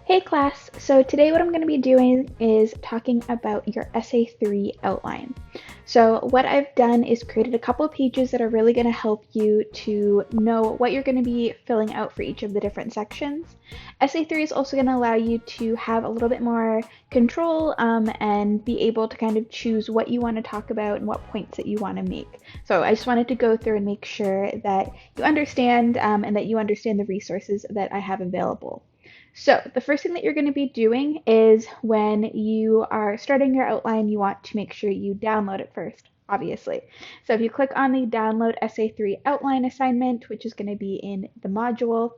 Hey class, so today what I'm going to be doing is talking about your Essay 3 outline. So what I've done is created a couple of pages that are really going to help you to know what you're going to be filling out for each of the different sections. Essay 3 is also going to allow you to have a little bit more control and be able to kind of choose what you want to talk about and what points that you want to make. So I just wanted to go through and make sure that you understand and that you understand the resources that I have available. So the first thing that you're going to be doing is when you are starting your outline, you want to make sure you download it first, obviously. So if you click on the download Essay 3 outline assignment, which is going to be in the module,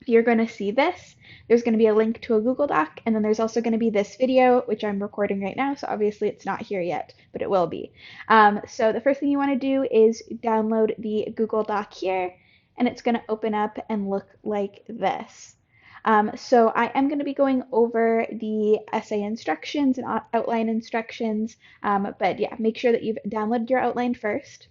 you're going to see this. There's going to be a link to a Google Doc, and then there's also going to be this video, which I'm recording right now, so obviously it's not here yet, but it will be. So the first thing you want to do is download the Google Doc here, and it's going to open up and look like this. So I am going to be going over the essay instructions and outline instructions, but yeah, make sure that you've downloaded your outline first.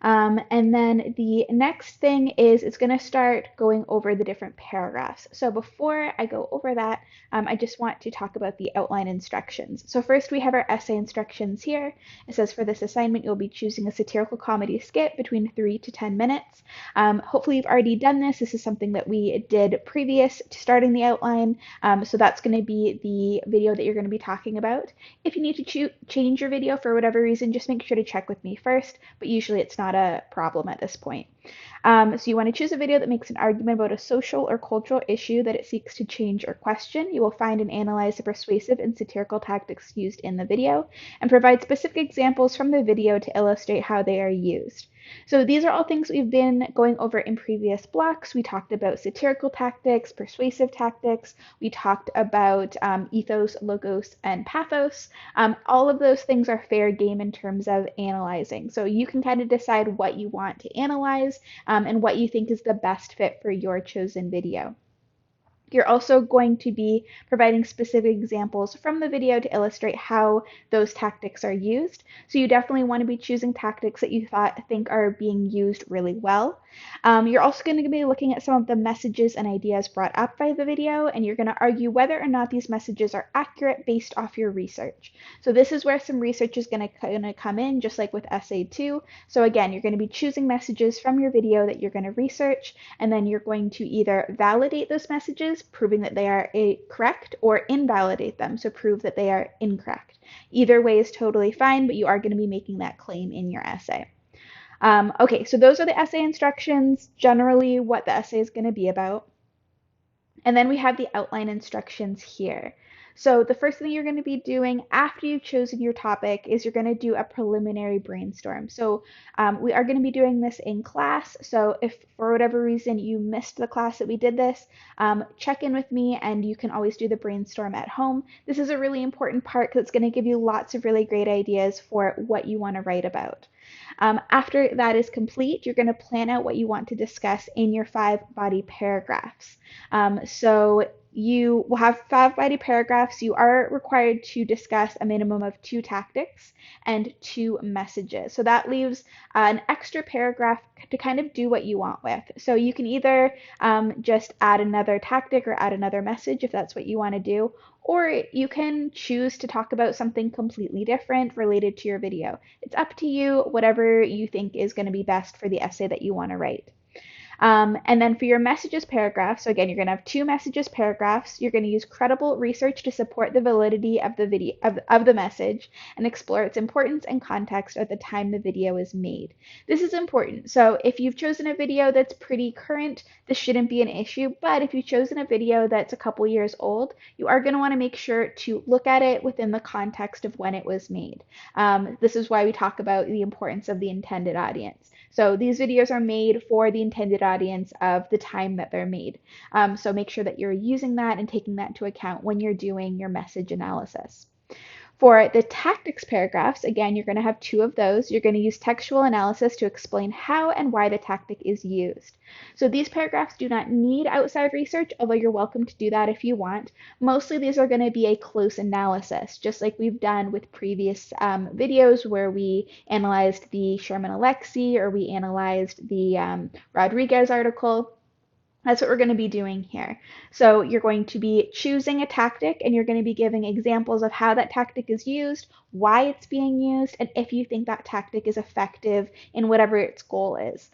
And then the next thing is it's going to start going over the different paragraphs. So before I go over that, I just want to talk about the outline instructions. So first we have our essay instructions here. It says for this assignment, you'll be choosing a satirical comedy skit between 3 to 10 minutes. Hopefully you've already done this. This is something that we did previous to starting the outline. So that's going to be the video that you're going to be talking about. If you need to change your video for whatever reason, just make sure to check with me first, but usually it's not a problem at this point. So you want to choose a video that makes an argument about a social or cultural issue that it seeks to change or question. You will find and analyze the persuasive and satirical tactics used in the video and provide specific examples from the video to illustrate how they are used. So these are all things we've been going over in previous blocks. We talked about satirical tactics, persuasive tactics. We talked about ethos, logos, and pathos. All of those things are fair game in terms of analyzing. So you can kind of decide what you want to analyze and what you think is the best fit for your chosen video. You're also going to be providing specific examples from the video to illustrate how those tactics are used. So you definitely want to be choosing tactics that you think are being used really well. You're also going to be looking at some of the messages and ideas brought up by the video, and you're going to argue whether or not these messages are accurate based off your research. So this is where some research is going to come in, just like with Essay 2. So again, you're going to be choosing messages from your video that you're going to research, and then you're going to either validate those messages, proving that they are correct, or invalidate them, so prove that they are incorrect. Either way is totally fine, but you are going to be making that claim in your essay. Okay, so those are the essay instructions, generally what the essay is going to be about. And then we have the outline instructions here. So the first thing you're going to be doing after you've chosen your topic is you're going to do a preliminary brainstorm. So we are going to be doing this in class. So if for whatever reason you missed the class that we did this, check in with me and you can always do the brainstorm at home. This is a really important part because it's going to give you lots of really great ideas for what you want to write about. After that is complete, you're going to plan out what you want to discuss in your 5 body paragraphs. So you will have 5 body paragraphs. You are required to discuss a minimum of 2 tactics and 2 messages. So that leaves an extra paragraph to kind of do what you want with. So you can either just add another tactic or add another message if that's what you want to do, or you can choose to talk about something completely different related to your video. It's up to you, whatever you think is going to be best for the essay that you want to write. And then for your messages paragraph, so again, you're going to have 2 messages paragraphs. You're going to use credible research to support the validity of the video of the message and explore its importance and context at the time the video is made. This is important. So if you've chosen a video that's pretty current, this shouldn't be an issue. But if you've chosen a video that's a couple years old, you are going to want to make sure to look at it within the context of when it was made. This is why we talk about the importance of the intended audience. So these videos are made for the intended audience of the time that they're made. So make sure that you're using that and taking that into account when you're doing your message analysis. For the tactics paragraphs, again, you're going to have 2 of those. You're going to use textual analysis to explain how and why the tactic is used. So these paragraphs do not need outside research, although you're welcome to do that if you want. Mostly these are going to be a close analysis, just like we've done with previous videos where we analyzed the Sherman Alexie or we analyzed the Rodriguez article. That's what we're going to be doing here. So you're going to be choosing a tactic and you're going to be giving examples of how that tactic is used, why it's being used, and if you think that tactic is effective in whatever its goal is.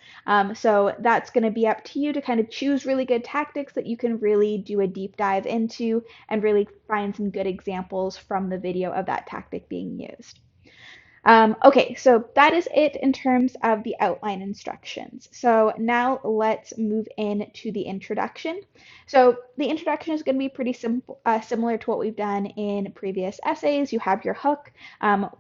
So that's going to be up to you to kind of choose really good tactics that you can really do a deep dive into and really find some good examples from the video of that tactic being used. Okay, so that is it in terms of the outline instructions. So now let's move in to the introduction. So the introduction is going to be pretty simple, similar to what we've done in previous essays. You have your hook.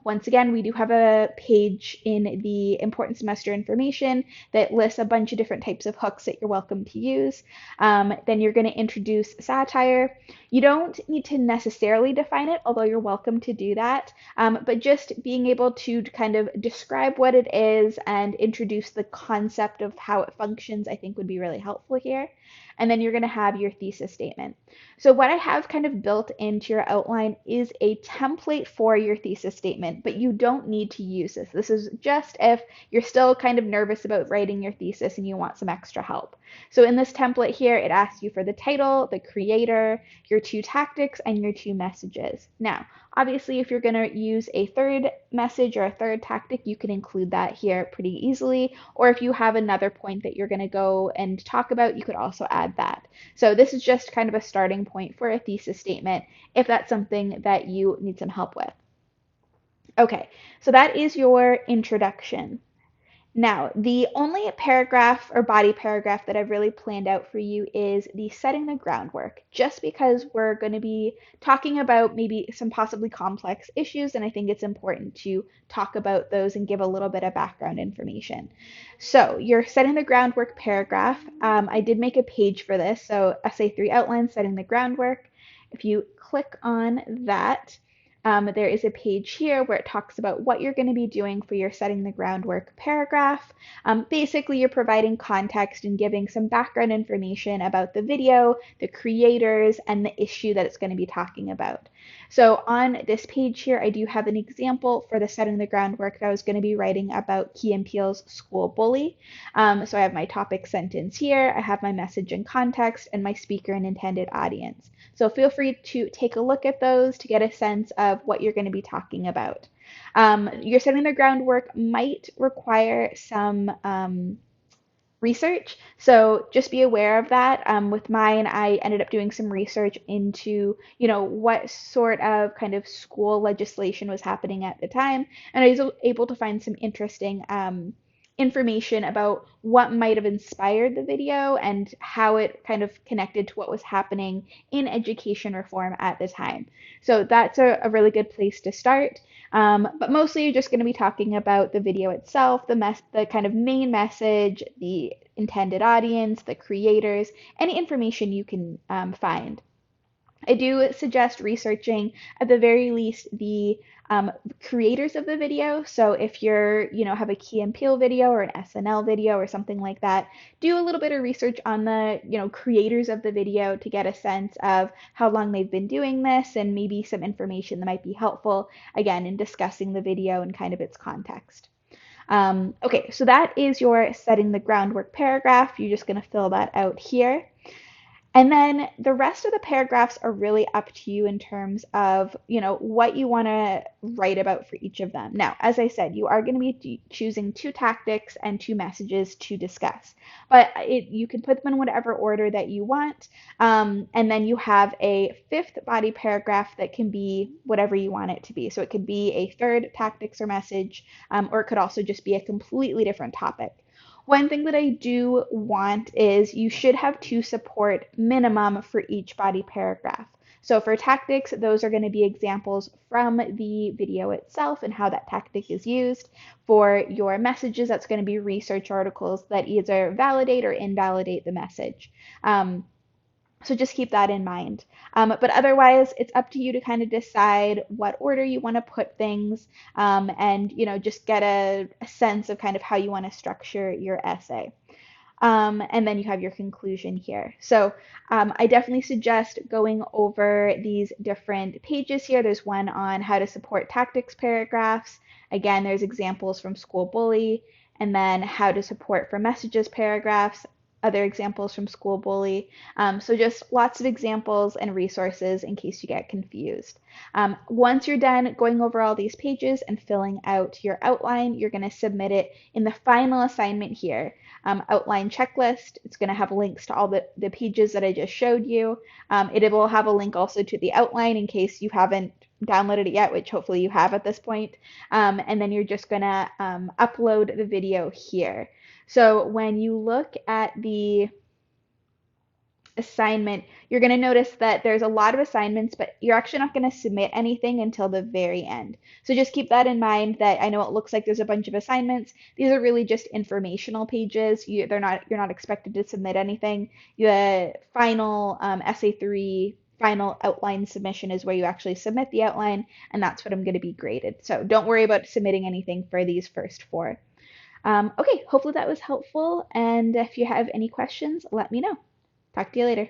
Once again, we do have a page in the important semester information that lists a bunch of different types of hooks that you're welcome to use. Then you're going to introduce satire. You don't need to necessarily define it, although you're welcome to do that. But just being able to kind of describe what it is and introduce the concept of how it functions, I think would be really helpful here. And then you're going to have your thesis statement. So what I have kind of built into your outline is a template for your thesis statement, but you don't need to use this. This is just if you're still kind of nervous about writing your thesis and you want some extra help. So in this template here, it asks you for the title, the creator, your two tactics, and your two messages. Now, obviously, if you're going to use a third message or a third tactic, you can include that here pretty easily. Or if you have another point that you're going to go and talk about, you could also add that. So this is just kind of a starting point for a thesis statement if that's something that you need some help with. Okay, so that is your introduction. Now, the only paragraph or body paragraph that I've really planned out for you is the setting the groundwork, just because we're going to be talking about maybe some possibly complex issues, and I think it's important to talk about those and give a little bit of background information. So, you're setting the groundwork paragraph. I did make a page for this, so Essay 3 outline, setting the groundwork. If you click on that, there is a page here where it talks about what you're going to be doing for your setting the groundwork paragraph. Basically, you're providing context and giving some background information about the video, the creators, and the issue that it's going to be talking about. So on this page here, I do have an example for the setting the groundwork that I was going to be writing about Key and Peele's School Bully. So I have my topic sentence here, I have my message and context, and my speaker and intended audience. So feel free to take a look at those to get a sense of what you're going to be talking about. Your setting the groundwork might require some research, so just be aware of that. With mine, I ended up doing some research into, what sort of kind of school legislation was happening at the time, and I was able to find some interesting information about what might have inspired the video and how it kind of connected to what was happening in education reform at the time. So that's a really good place to start. But mostly you're just going to be talking about the video itself, the kind of main message, the intended audience, the creators, any information you can find. I do suggest researching at the very least the creators of the video. So if have a Key and Peele video or an SNL video or something like that, do a little bit of research on the, creators of the video to get a sense of how long they've been doing this and maybe some information that might be helpful, again, in discussing the video and kind of its context. Okay, so that is your setting the groundwork paragraph. You're just going to fill that out here. And then the rest of the paragraphs are really up to you in terms of, what you want to write about for each of them. Now, as I said, you are going to be choosing two tactics and two messages to discuss, but you can put them in whatever order that you want. And then you have a fifth body paragraph that can be whatever you want it to be. So it could be a third tactics or message, or it could also just be a completely different topic. One thing that I do want is you should have two support minimum for each body paragraph. So for tactics, those are going to be examples from the video itself and how that tactic is used. For your messages, that's going to be research articles that either validate or invalidate the message. So just keep that in mind. But otherwise, it's up to you to kind of decide what order you want to put things, and just get a sense of kind of how you want to structure your essay. And then you have your conclusion here. So I definitely suggest going over these different pages here. There's one on how to support tactics paragraphs. Again, there's examples from School Bully, and then how to support for messages paragraphs. other examples from School Bully. So just lots of examples and resources in case you get confused. Once you're done going over all these pages and filling out your outline, you're going to submit it in the final assignment here. Outline checklist. It's going to have links to all the pages that I just showed you. It will have a link also to the outline in case you haven't downloaded it yet, which hopefully you have at this point. And then you're just going to upload the video here. So when you look at the assignment, you're going to notice that there's a lot of assignments, but you're actually not going to submit anything until the very end. So just keep that in mind, that I know it looks like there's a bunch of assignments. These are really just informational pages. You're not expected to submit anything. The final essay 3 final outline submission is where you actually submit the outline, and that's what I'm going to be graded. So don't worry about submitting anything for these first 4. Okay, hopefully that was helpful, and if you have any questions, let me know. Talk to you later.